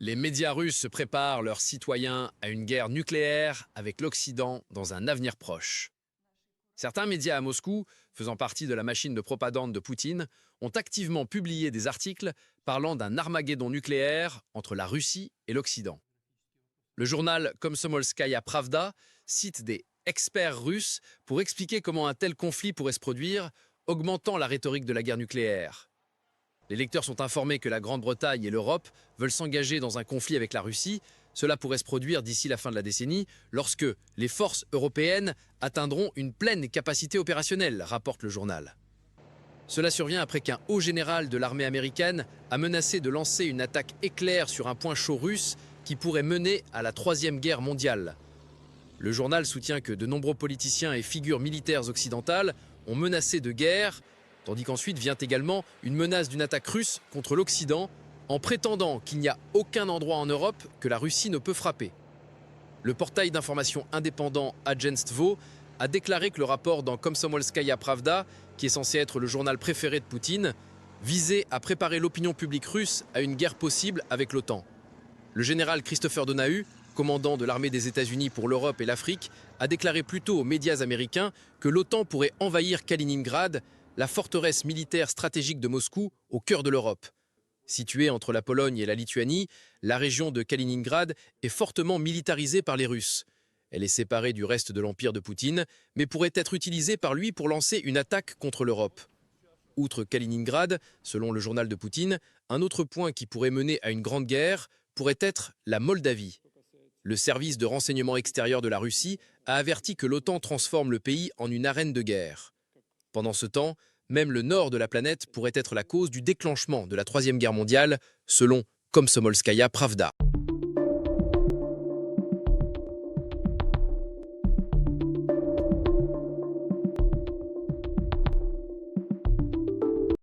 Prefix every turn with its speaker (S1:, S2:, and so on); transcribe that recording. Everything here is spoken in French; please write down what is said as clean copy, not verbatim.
S1: Les médias russes se préparent leurs citoyens à une guerre nucléaire avec l'Occident dans un avenir proche. Certains médias à Moscou, faisant partie de la machine de propagande de Poutine, ont activement publié des articles parlant d'un Armageddon nucléaire entre la Russie et l'Occident. Le journal Komsomolskaya Pravda cite des experts russes pour expliquer comment un tel conflit pourrait se produire, augmentant la rhétorique de la guerre nucléaire. Les lecteurs sont informés que la Grande-Bretagne et l'Europe veulent s'engager dans un conflit avec la Russie. Cela pourrait se produire d'ici la fin de la décennie, lorsque les forces européennes atteindront une pleine capacité opérationnelle, rapporte le journal. Cela survient après qu'un haut général de l'armée américaine a menacé de lancer une attaque éclair sur un point chaud russe qui pourrait mener à la Troisième Guerre mondiale. Le journal soutient que de nombreux politiciens et figures militaires occidentales ont menacé de guerre, tandis qu'ensuite vient également une menace d'une attaque russe contre l'Occident, en prétendant qu'il n'y a aucun endroit en Europe que la Russie ne peut frapper. Le portail d'information indépendant Agentstvo a déclaré que le rapport dans Komsomolskaya Pravda, qui est censé être le journal préféré de Poutine, visait à préparer l'opinion publique russe à une guerre possible avec l'OTAN. Le général Christopher Donahue, commandant de l'armée des États-Unis pour l'Europe et l'Afrique, a déclaré plus tôt aux médias américains que l'OTAN pourrait envahir Kaliningrad, la forteresse militaire stratégique de Moscou, au cœur de l'Europe. Située entre la Pologne et la Lituanie, la région de Kaliningrad est fortement militarisée par les Russes. Elle est séparée du reste de l'empire de Poutine, mais pourrait être utilisée par lui pour lancer une attaque contre l'Europe. Outre Kaliningrad, selon le journal de Poutine, un autre point qui pourrait mener à une grande guerre pourrait être la Moldavie. Le service de renseignement extérieur de la Russie a averti que l'OTAN transforme le pays en une arène de guerre. Pendant ce temps, même le nord de la planète pourrait être la cause du déclenchement de la Troisième Guerre mondiale, selon Komsomolskaya Pravda.